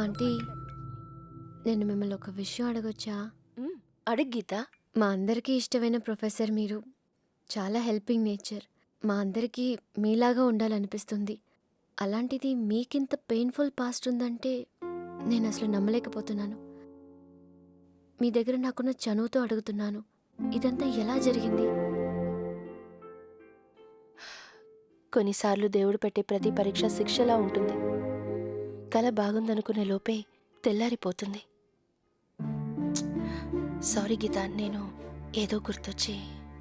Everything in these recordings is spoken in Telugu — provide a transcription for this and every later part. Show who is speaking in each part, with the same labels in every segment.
Speaker 1: ఆంటీ, నేను మిమ్మల్ని ఒక విషయం అడగొచ్చా?
Speaker 2: అడుగు గీత.
Speaker 1: మా అందరికీ ఇష్టమైన ప్రొఫెసర్ మీరు. చాలా హెల్పింగ్ నేచర్. మా అందరికీ మీలాగా ఉండాలనిపిస్తుంది. అలాంటిది మీకింత పెయిన్ఫుల్ పాస్ట్ ఉందంటే నేను అసలు నమ్మలేకపోతున్నాను. మీ దగ్గర నాకున్న చనువుతో అడుగుతున్నాను, ఇదంతా ఎలా జరిగింది?
Speaker 2: కొన్నిసార్లు దేవుడు పెట్టే ప్రతి పరీక్ష శిక్షలా ఉంటుంది. కల బాగుందనుకునే లోపే తెల్లారిపోతుంది. సారీ గీత, నేను ఏదో గుర్తొచ్చి.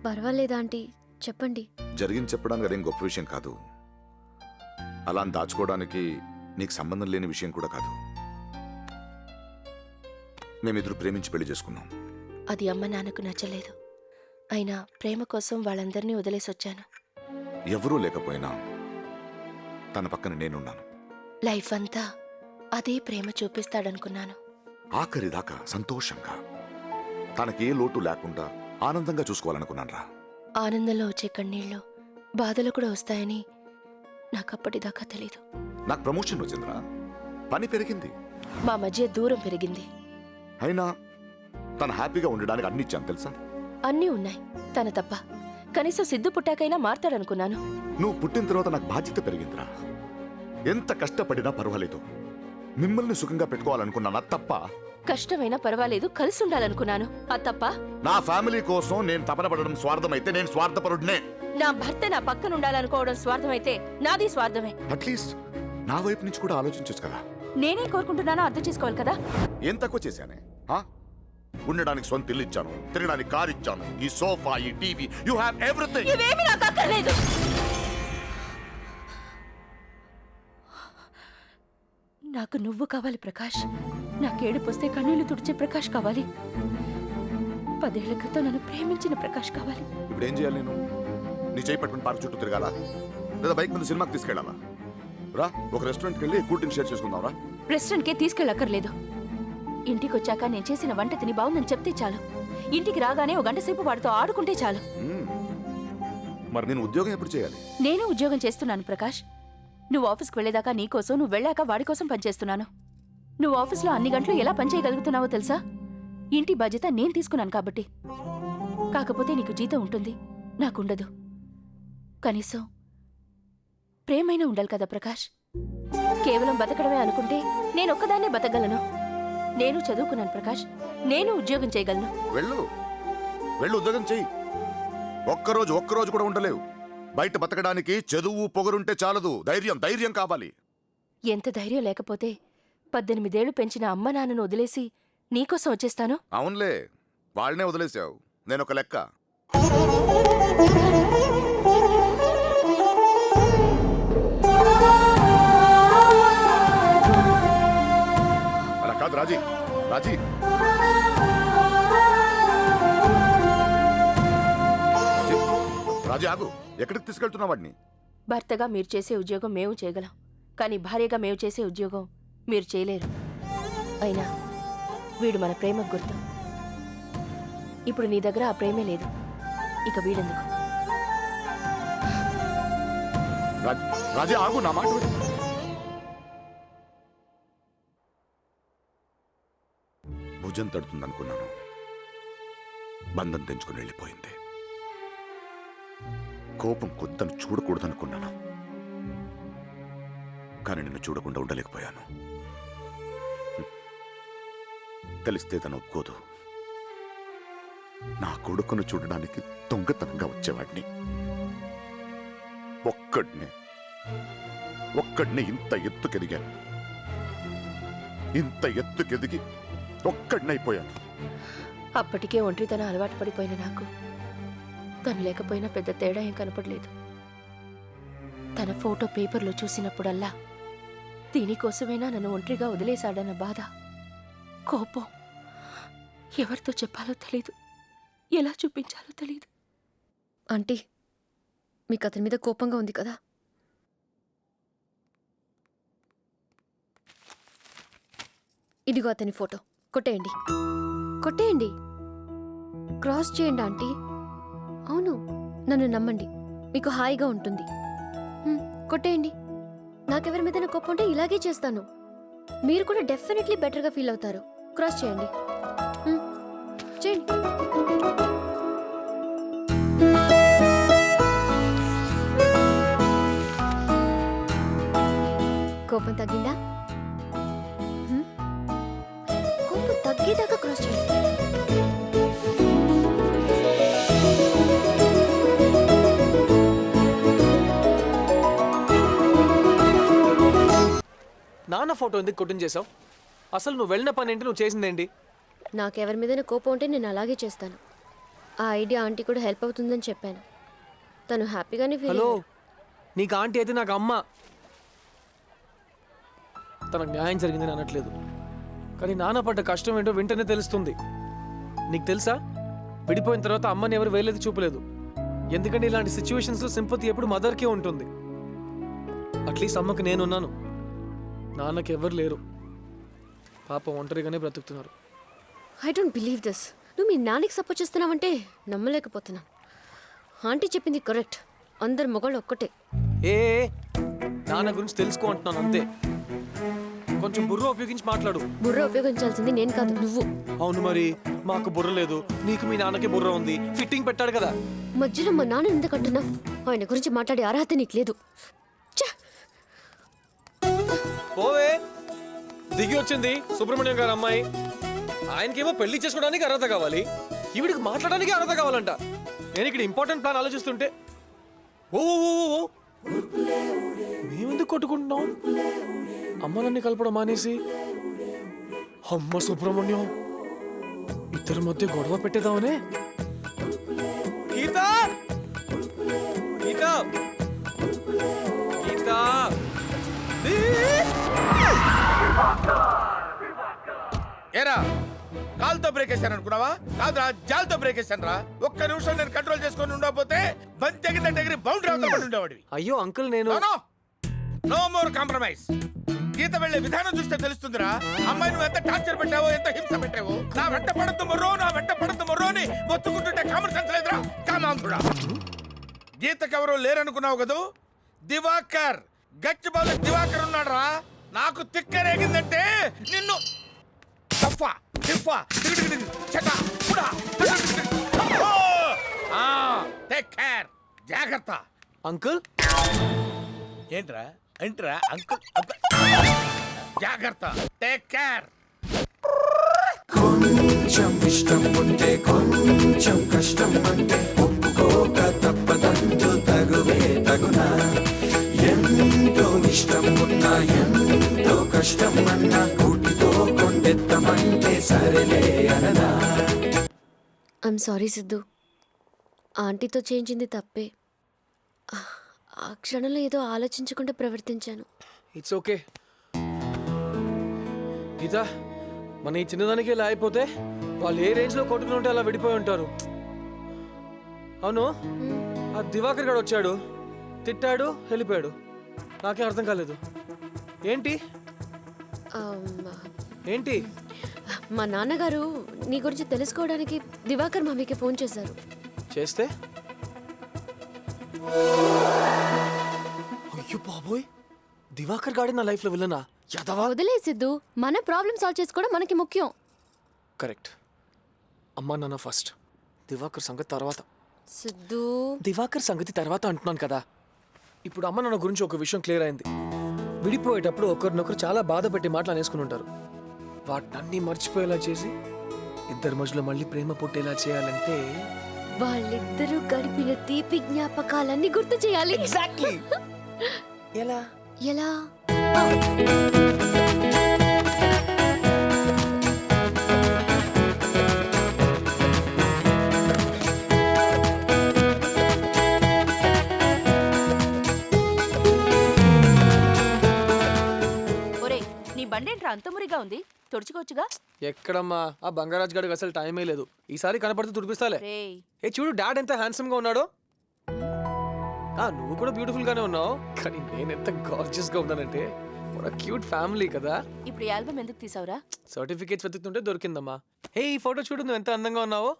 Speaker 1: పర్వాలేదా ఆంటీ, చెప్పండి.
Speaker 3: జరిగింది చెప్పడానికి అదేం గొప్ప విషయం కాదు. అలా దాచుకోవడానికి నీకు సంబంధం లేని విషయం కూడా కాదు. మేమిద్దరు ప్రేమించి పెళ్లి చేసుకున్నాం.
Speaker 2: అది అమ్మ నాన్నకు నచ్చలేదు. అయినా ప్రేమ కోసం వాళ్ళందరినీ వదిలేసొచ్చాను.
Speaker 3: ఎవరూ లేకపోయినా తన పక్కన నేనున్నాను.
Speaker 2: లైఫ్ అంతా అదే ప్రేమ చూపిస్తాడనుకున్నాను.
Speaker 3: ఆఖరిదాకా సంతోషంగా, తనకే లోటు లేకుండా ఆనందంగా చూసుకోవాలనుకున్నాను.
Speaker 2: ఆనందంలో వచ్చే కన్నీళ్ళు బాధలు కూడా వస్తాయని నాకప్పటిదాకా తెలీదు.
Speaker 3: నాకు ప్రమోషన్ వచ్చిందిరా, పని పెరిగింది,
Speaker 2: మా మధ్య దూరం పెరిగింది.
Speaker 3: అయినా తను హ్యాపీగా ఉండడానికి అన్ని ఇచ్చాను తెలుసా.
Speaker 2: అన్నీ ఉన్నాయి, తన తప్ప. కనీసం సిద్ధు పుట్టాకైనా మారతాడనుకున్నాను.
Speaker 3: నువ్వు పుట్టిన తర్వాత నాకు బాధ్యత పెరిగిందిరా. ఎంత కష్టపడినా పర్వాలేదు, మిమ్మల్ని సుఖంగా పెట్టుకోవాలనుకున్నానా తప్ప.
Speaker 2: కష్టమైనా పర్వాలేదు, కలిసి ఉండాలనుకున్నాను. అది తప్ప.
Speaker 3: నా ఫ్యామిలీ కోసం నేను తపన పడడం స్వార్థమైతే నేను స్వార్థపరుడినే.
Speaker 2: నా భర్త నా పక్కన ఉండాలనుకోవడం స్వార్థమైతే నాది స్వార్థమే.
Speaker 3: అట్లీస్ట్ నా వైపు నుంచి కూడా ఆలోచించొచ్చు కదా.
Speaker 2: నేనే కోరుకుంటున్నానో అర్థం చేసుకోవాలి కదా.
Speaker 3: ఏం తక్కువ చేశానే? ఉండడానికి సొంత ఇల్లు ఇచ్చాను, తినడానికి కారు ఇచ్చాను, ఈ సోఫా, ఈ టీవీ, యు హావ్ ఎవ్రీథింగ్.
Speaker 2: ఇవేమీ నాకు అక్కర్లేదు. నాకు నువ్వు కావాలి ప్రకాష్. నాకేడుపొస్తే కన్నీళ్లు తుడిచే ప్రకాష్ కావాలి. 10 ఏళ్ల క్రితం నన్ను ప్రేమించిన ప్రకాష్ కావాలి.
Speaker 3: ఇప్పుడు ఏం చేయాలి నేను? నీ చేయి పట్టుకుని పార్క్ చుట్టూ తిరగాలా, లేదా బైక్ మీద సినిమాకి తీసుకెళ్ళాలా? రా, ఒక రెస్టారెంట్కి వెళ్ళి కూల్ డ్రింక్ షేర్ చేసుకుందాం రా.
Speaker 2: రెస్టారెంట్కే తీసుకెళ్ళక్కర్లేదు. ఇంటికి వచ్చాక నేను చేసిన వంట తిని బాగుందని చెప్తే చాలు. ఇంటికి రాగానే 1 గంట సేపు వాడితో ఆడుకుంటే చాలు.
Speaker 3: మరి నేను ఉద్యోగం ఎప్పుడు చేయాలి?
Speaker 2: నేను ఉద్యోగం చేస్తున్నాను ప్రకాష్. నువ్వు ఆఫీస్కి వెళ్ళేదాకా నీకోసం, నువ్వు వెళ్ళాక వాడి కోసం పనిచేస్తున్నాను. నువ్వు ఆఫీస్లో అన్ని గంటలు ఎలా పనిచేయగలుగుతున్నావో తెలుసా? ఇంటి బాధ్యత నేను తీసుకున్నాను కాబట్టి. కాకపోతే నీకు జీతం ఉంటుంది, నాకుండదు. కనీసం ప్రేమైనా ఉండాలి కదా ప్రకాష్. కేవలం బతకడమే అనుకుంటే నేనొక్కదాన్నే బతకగలను. నేను చదువుకున్నాను ప్రకాష్, నేను ఉద్యోగం చేయగలను.
Speaker 3: వెళ్ళు, ఉద్యోగం చెయ్యి. ఒక్కరోజు కూడా ఉండలేవు. బయట బతకడానికి చదువు పొగరుంటే చాలదు, ధైర్యం కావాలి.
Speaker 2: ఎంత ధైర్యం లేకపోతే 18 ఏళ్లు పెంచిన అమ్మ నాన్నను వదిలేసి నీకోసం వచ్చేస్తాను.
Speaker 3: అవునులే, వాళ్ళనే వదిలేసావు, నేనొక లెక్క. అలా కాదు రాజీ, రాజీ ఆగు. ఎక్కడికి తీసుకెళ్తున్నావు వాడిని?
Speaker 2: భర్తగా మీరు చేసే ఉద్యోగం మేము చేయగలం, కానీ భార్యగా మేము చేసే ఉద్యోగం మీరు చేయలేరు. అయినా వీడు మన ప్రేమకు గుర్తు. ఇప్పుడు నీ దగ్గర ఆ ప్రేమే లేదు, ఇక వీడెందుకు?
Speaker 3: రాజీ ఆగు, నా మాట విను. భుజం తడుతుందనుకున్నాను, బంధం తెంచుకుని వెళ్ళిపోయింది. కోపం కొత్తను చూడకూడదనుకున్నాను, కానీ నిన్ను చూడకుండా ఉండలేకపోయాను. తెలిస్తే తను ఒప్పుకోదు. నా కొడుకును చూడడానికి దొంగతనంగా వచ్చేవాడిని. ఒక్కడినే ఇంత ఎత్తుకెదిగాను. ఇంత ఎత్తుకెదిగి ఒక్కడినైపోయాను.
Speaker 2: అప్పటికే ఒంటరితనం అలవాటు పడిపోయిన నాకు తను లేకపోయినా పెద్ద తేడా ఏం కనపడలేదు. తన ఫోటో పేపర్లో చూసినప్పుడల్లా దీనికోసమైనా నన్ను ఒంటరిగా వదిలేశాడన్న బాధ, కోపం ఎవరితో చెప్పాలో తెలీదు, ఎలా చూపించాలో తెలీదు.
Speaker 1: ఆంటీ, మీకు అతని మీద కోపంగా ఉంది కదా? ఇదిగో అతని ఫోటో. కొట్టేయండి, క్రాస్ చేయండి ఆంటీ. అవును, నన్ను నమ్మండి, మీకు హాయిగా ఉంటుంది. కొట్టేయండి. నాకెవరి మీద కోపం ఉంటే ఇలాగే చేస్తాను. మీరు కూడా డెఫినెట్లీ బెటర్గా ఫీల్ అవుతారు. క్రాస్ చేయండి. హ్మ్. చేయండి. కోపం తగ్గిందా? హ్మ్? కోపం తగ్గేదాకా క్రాస్ చేయండి.
Speaker 4: నాన్న ఫోటో ఎందుకు కొట్టిన చేసావు? అసలు నువ్వు వెళ్ళిన పని ఏంటి, నువ్వు చేసిందేంటి?
Speaker 1: నాకెవరి మీదైనా కోపం ఉంటే నేను అలాగే చేస్తాను. ఆ ఐడియా ఆంటీ కూడా హెల్ప్ అవుతుందని చెప్పాను. తను హ్యాపీగానే ఫీల్
Speaker 4: హలో,
Speaker 1: అయ్యారు.
Speaker 4: నీకు ఆంటీ అయితే నాకు అమ్మ. తనకు న్యాయం జరిగిందని అనట్లేదు, కానీ నాన్న పడ్డ కష్టం ఏంటో వెంటనే తెలుస్తుంది. నీకు తెలుసా, విడిపోయిన తర్వాత అమ్మని ఎవరు వేలేదు చూపలేదు. ఎందుకంటే ఇలాంటి సిచ్యువేషన్స్లో సింపతి ఎప్పుడు మదర్కే ఉంటుంది. అట్లీస్ట్ అమ్మకి నేనున్నాను, నాన్నకి ఎవరు లేరు. పాప ఒంటరిగానే బ్రతుకుతున్నారు.
Speaker 1: I don't believe this. నువ్వు మీ నాన్నకి సపోర్ట్ చేస్తున్నావంటే నమ్మలేకపోతున్నాను. ఆంటీ చెప్పింది కరెక్ట్. అందరు మొగాళ్ళు ఒక్కటే.
Speaker 4: ఏ నాన్న గురించి తెలుసుకో అంటున్నాను అంతే. కొంచెం బుర్ర ఉపయోగించి మాట్లాడు.
Speaker 1: బుర్ర ఉపయోగించాల్సింది నేను కాదు, నువ్వు.
Speaker 4: అవును మరి, మాకు బుర్ర లేదు, నీకు మీ నాన్నకి బుర్ర ఉంది. ఫిట్టింగ్ పెట్టాడు కదా.
Speaker 1: మధ్యలో మా నాన్న ఎందుకంటున్నావు? ఆయన గురించి మాట్లాడే అర్హత నీకు లేదు. ఛ!
Speaker 4: పోవే, దిగి వచ్చింది సుబ్రహ్మణ్యం గారు అమ్మాయి. ఆయనకేమో పెళ్లి చేసుకోవడానికి అర్హత కావాలి, ఈవిడికి మాట్లాడడానికి అర్హత కావాలంట. నేను ఇక్కడ ఇంపార్టెంట్ ప్లాన్ ఆలోచిస్తుంటే ఓ మేమెందుకు కొట్టుకుంటున్నాం? అమ్మ నన్ను కలపడం మానేసి అమ్మ సుబ్రహ్మణ్యం ఇద్దరి మధ్య గొడవ పెట్టేదామనే. గీత గీత గీత
Speaker 5: ఏరా, కాలుతో బ్రేక్ వేసాను అనుకున్నావా? కాదురా, జాలతో బ్రేక్ వేసాను రా. ఒక్క నిమిషం నేను కంట్రోల్ చేసుకొని ఉండకపోతే బంతి తగ్గిందంటే ఎగిరి బౌండరీ అవుతా ఉండేవాడివి.
Speaker 4: అయ్యో అంకుల్, నేను
Speaker 5: నో మోర్ కాంప్రమైజ్. గీత వెళ్లే విధానం చూస్తే తెలుస్తుందిరా. అమ్మాయి నువ్వు ఎంత టార్చర్ పెట్టావో, ఎంత హింస పెట్టావో. నా వెంట పడద్దు మొర్రో, నా వెంట పడద్దు మొర్రో అని మొత్తుకుంటుంటే కామన్ సెన్స్ లేదురా. కామాంధుడా. గీతకెవరో లేరనుకున్నావు కదూ? దివాకర్, గచ్చిబాలు దివాకర్ ఉన్నాడు రా. నాకు తిక్కరేగిందంటే నిన్ను తఫా టిఫా చటా పుడా టేక్ కేర్, జాగ్రత్త.
Speaker 4: అంకుల్
Speaker 5: ఏంట్రా ఏంట్రా అంకుల్ జాగ్రత్త, టేక్ కేర్.
Speaker 6: కొంచెం ఇష్టం ఉంటే కొంచెం కష్టం అంటే ఒప్పుకోక తప్పదంటూ తగువే తగునా. ఎంతో ఇష్టం ఉన్నా ఎంతో కష్టం అన్నా కూటితో కొండెత్తమంటే సరేలే అననా.
Speaker 1: I'm sorry Siddhu. ఆంటీతో చేయించింది తప్పే. ఆ క్షణంలో ఏదో ఆలోచించకుండా ప్రవర్తించాను.
Speaker 4: It's okay. గీత, మన ఈ చిన్నదానికి ఇలా అయిపోతే వాళ్ళు ఏ రేంజ్ లో కొట్టుకుంటే అలా విడిపోయి ఉంటారు. అవును, ఆ దివాకర్ గారు వచ్చాడు, తిట్టాడు, వెళ్ళిపోయాడు. నాకే అర్థం కాలేదు. ఏంటి ఏంటి?
Speaker 1: మా నాన్నగారు నీ గురించి తెలుసుకోవడానికి దివాకర్ మమ్మీకి ఫోన్ చేశారు.
Speaker 4: చేస్తే అయ్యో బాబోయ్, దివాకర్ గాడి నా లైఫ్ లో విలనా? యదవా.
Speaker 1: వదిలే సిద్ధు, మన ప్రాబ్లం సాల్వ్ చేసుకోవడం మనకి ముఖ్యం.
Speaker 4: కరెక్ట్. అమ్మా నాన్న ఫస్ట్, దివాకర్ సంగతి తర్వాత.
Speaker 1: సిద్ధు,
Speaker 4: దివాకర్ సంగతి తర్వాత అంటున్నాను కదా. ఇప్పుడు అమ్మ నాన్న గురించి ఒక విషయం క్లియర్ అయింది. విడిపోయేటప్పుడు ఒకరినొకరు చాలా బాధ పెట్టి మాటలు అనేసుకుని ఉంటారు. వాటినన్నీ మర్చిపోయేలా చేసి ఇద్దరి మధ్యలో మళ్ళీ ప్రేమ పుట్టేలా చేయాలంటే
Speaker 1: వాళ్ళిద్దరూ గడిపిన తీపి జ్ఞాపకాలన్నీ గుర్తు చేయాలి.
Speaker 4: ఎగ్జాక్ట్లీ. ఎలా
Speaker 1: ఎలా?
Speaker 2: ఒరే, నీ బండేంట్రా అంత మురిగా ఉంది? తుడుచుకోవచ్చుగా.
Speaker 4: ఎక్కడమ్మా, ఆ బంగారాజ్ గారికి అసలు టైమే లేదు. ఈసారి కనపడితే తుడిపిస్తాలే.
Speaker 2: రేయ్,
Speaker 4: ఏ చూడు, డాడ్ ఎంత హ్యాండ్సమ్ గా ఉన్నాడో. నువ్వు కూడా బ్యూటిఫుల్ గానే ఉన్నావు, కానీ నేను ఎంత గార్జియస్ గా ఉన్నానంటే. క్యూట్ ఫ్యామిలీ కదా.
Speaker 2: ఇప్పుడు ఈ ఆల్బమ్ ఎందుకు తీసావురా?
Speaker 4: సర్టిఫికేట్స్ వెతుకుతుంటే దొరికిందమ్మా. హే, ఈ ఫోటో చూడు, నువ్వు ఎంత అందంగా ఉన్నావో.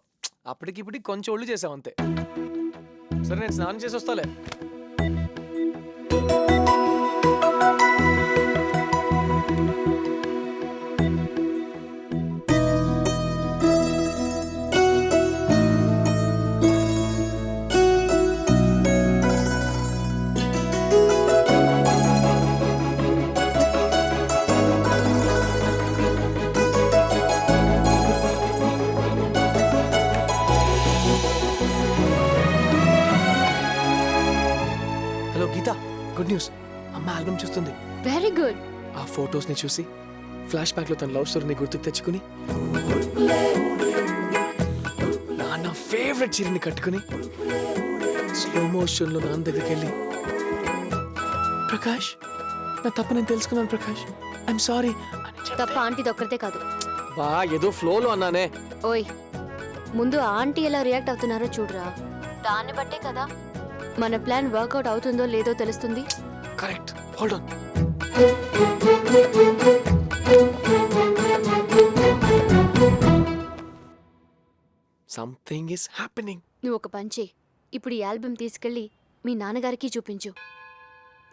Speaker 4: అప్పటికిప్పటికి కొంచెం ఒళ్ళు చేసావు అంతే. సరే, నేను స్నానం చేసి వస్తాలే. హలో గీత, గుడ్ న్యూస్. అమ్మ ఆల్బమ్ చూస్తుంది.
Speaker 1: Very good.
Speaker 4: ఆ ఫొటోస్ ని చూసి ఫ్లాష్ బ్యాక్ లో తన లవ్ స్టోరీని గుర్తుకు తెచ్చుకుని నాన్న ఫేవరెట్ చీరని కట్టుకుని స్లో మోషన్ లో నాన్న దగ్గరికి వెళ్ళి, ప్రకాష్ నా తప్పు నేను తెలుసుకున్నాను ప్రకాష్, ఐఎమ్ సారీ.
Speaker 1: తప్ప ఆంటీది ఒక్కరితే కాదు.
Speaker 4: బా ఏదో ఫ్లోలో అన్నానే.
Speaker 1: ఓయ్, ముందు ఆంటీ ఎలా రియాక్ట్ అవుతున్నారో చూడరా. దాన్ని బట్టే కదా మన ప్లాన్ వర్కౌట్ అవుతుందో లేదో తెలుస్తుంది.
Speaker 4: Correct, hold on. Something is happening.
Speaker 1: నువ్వు ఒక పని చెయ్యి. ఇప్పుడు ఈ ఆల్బమ్ తీసుకెళ్ళి మీ నాన్నగారికి చూపించు.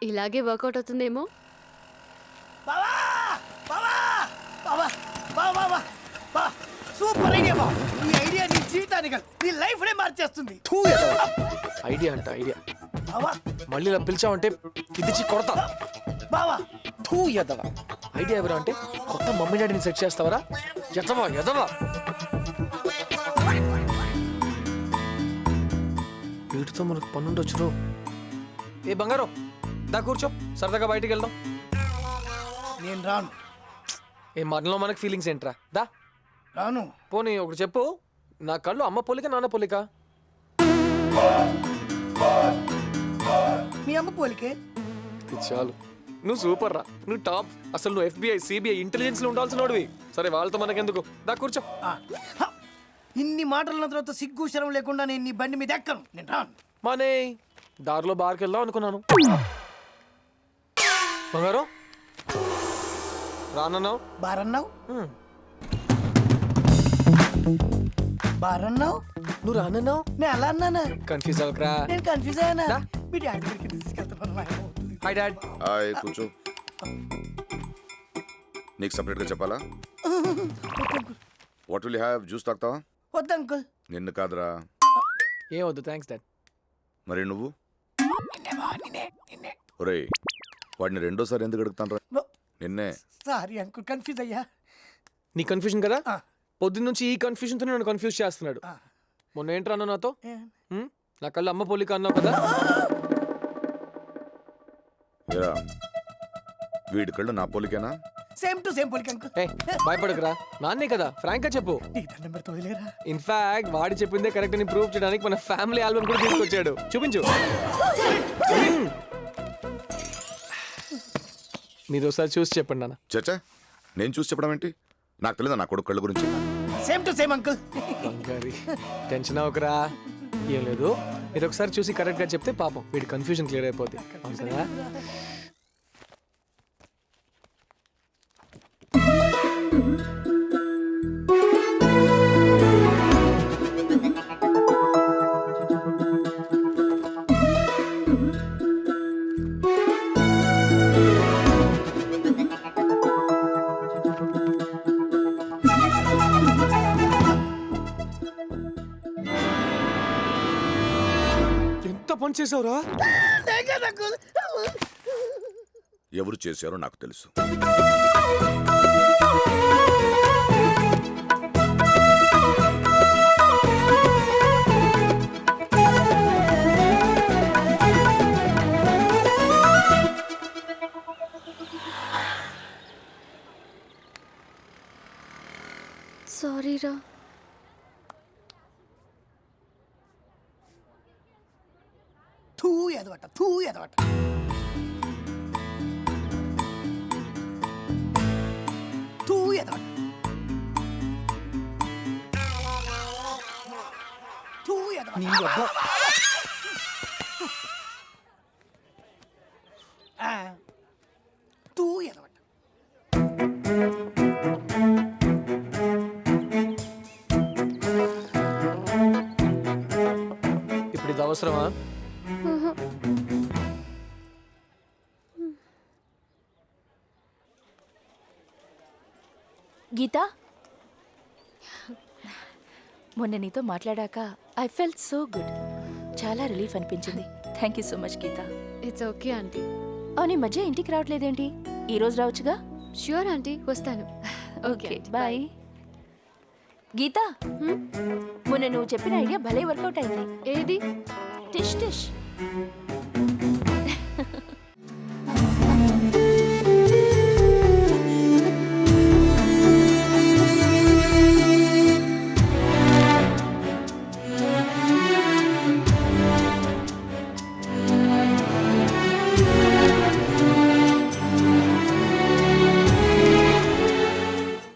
Speaker 1: ఇలాగే వర్కౌట్ అవుతుందేమో.
Speaker 7: సూపర్ ఐడియా బా. ఈ ఐడియా నీ జీవితానికి నీ లైఫ్ నే మార్చేస్తుంది.
Speaker 4: ఐడియా అంట ఐడియా.
Speaker 7: బావా
Speaker 4: మళ్ళీ ఇలా పిలిచావంటే ఇదిచి కొడతా.
Speaker 7: బావా
Speaker 4: తూ ఎదవా. ఐడియా ఎవరా అంటే కొత్త మమ్మీ డాడీని సెట్ చేస్తావరా? ఎదవా ఎదవా. వీటితో మనకు పనుండొచ్చు. ఏ బంగారం, దా కూర్చో, సరదాగా బయటికి వెళ్దాం.
Speaker 7: నేను రాను.
Speaker 4: ఏ మనలో మనకు ఫీలింగ్స్ ఏంట్రా? దా
Speaker 7: రాను.
Speaker 4: పోనీ ఒకటి చెప్పు, నా కళ్ళు అమ్మ పోలిక నాన్న పోలిక?
Speaker 7: మీ అమ్మ పోలికే.
Speaker 4: ఇది చాలు, నువ్వు సూపర్ రా, నువ్వు టాప్. అసలు నువ్వు FBI CBI ఇంటెలిజెన్స్ లో ఉండాల్సిన వాడివి. సరే వాళ్ళతో మనకెందుకు, దా కూర్చో.
Speaker 7: ఆ, హ. ఇన్ని మాటల తర్వాత సిగ్గు శరం లేకుండా నేను నీ బండి మీద ఎక్కను. నేను రాను.
Speaker 4: మానే దారిలో బార్కి వెళ్దాం అనుకున్నాను. బంగారం రానన్నావు.
Speaker 7: బారన్నావు బారన్నావు.
Speaker 4: నువ్వు రానన్నావు.
Speaker 7: నేను ఎలా అన్నానా?
Speaker 4: కన్ఫ్యూజ్ అవ్వకరా.
Speaker 7: నేను కన్ఫ్యూజ్ అయ్యానా?
Speaker 4: దా.
Speaker 7: మీ డాడీ దగ్గరికి తీసుకెళ్తాను.
Speaker 4: Hi dad.
Speaker 3: హాయ్, కూర్చో. నీకు సపరేట్గా చెప్పాలా? What will have? జ్యూస్ తాగుతావా?
Speaker 7: వద్దు అంకుల్.
Speaker 3: నిన్ను కాదురా.
Speaker 4: ఏం వద్దు, థ్యాంక్స్ డాడ్.
Speaker 3: మరి నువ్వు?
Speaker 7: నిన్నే.
Speaker 3: ఒరేయ్, వాడిని రెండోసారి ఎందుకు అడుగుతాను రా? నిన్నే.
Speaker 7: సారీ అంకుల్, కన్ఫ్యూజ్ అయ్యా.
Speaker 4: నీ కన్ఫ్యూజన్ కదా,
Speaker 7: ఆ.
Speaker 4: పొద్దున్న నుంచి ఈ కన్ఫ్యూజన్తో నన్ను కన్ఫ్యూజ్ చేస్తున్నాడు.
Speaker 7: ఆ.
Speaker 4: మొన్న ఏంట్రా అన్నావు నాతో?
Speaker 7: ఏ.
Speaker 4: నా కళ్ళు అమ్మ పోలిక అన్నావు కదా.
Speaker 3: ఏరా, వీడి కళ్ళు నా పోలికేనా?
Speaker 7: సేమ్ టు సేమ్ పోలిక అంకుల్.
Speaker 4: ఏ భయపడకురా, నాన్నే కదా, ఫ్రాంక్ గా చెప్పు.
Speaker 7: నీకు దండం పెడితే వదిలేరా.
Speaker 4: ఇన్ఫాక్ట్ వాడి చెప్పిందే కరెక్ట్ అని ప్రూవ్ చేయడానికి మన ఫ్యామిలీ ఆల్బమ్ కూడా తీసుకొచ్చాడు. చూపించు. మీరు ఒకసారి చూసి చెప్పండి నాన్న.
Speaker 3: చచ్చా, నేను చూసి చెప్పడం ఏంటి? నాకు తెలియదా నా కొడుకు కళ్ళ గురించి?
Speaker 7: Same to same uncle.
Speaker 4: బంగారి, టెన్షన్ అవ్వకరా, ఏం లేదు. మీరు ఒకసారి చూసి కరెక్ట్ గా చెప్తే పాపం వీడి కన్ఫ్యూజన్ క్లియర్ అయిపోతుంది. అవును కదా? ఎంత పని చేసావురా?
Speaker 3: ఎవరు చేశారో నాకు తెలుసు.
Speaker 1: సారీ రా.
Speaker 7: తూ ఎదవట, తూ ఎదవట. తూ ఎదవట. తూ ఎదవట.
Speaker 4: నీ అబ్బా.
Speaker 7: తూ ఎదవట.
Speaker 4: ఇప్పుడు ఇది అవసరమా?
Speaker 2: గీత, మొన్న నీతో మాట్లాడాక ఐ ఫెల్ట్ సో గుడ్. చాలా రిలీఫ్ అనిపించింది. Thank you so much Geetha.
Speaker 1: It's okay aunty.
Speaker 2: అవును, ఈ మధ్య ఇంటికి రావట్లేదేంటి? ఈ రోజు రావచ్చుగా.
Speaker 1: ష్యూర్ ఆంటీ, వస్తాను.
Speaker 2: Okay bye. గీత, మొన్న నువ్వు చెప్పిన ఐడియా భలే వర్కౌట్ అయింది.
Speaker 1: ఏది?
Speaker 2: టిష్ టిష్.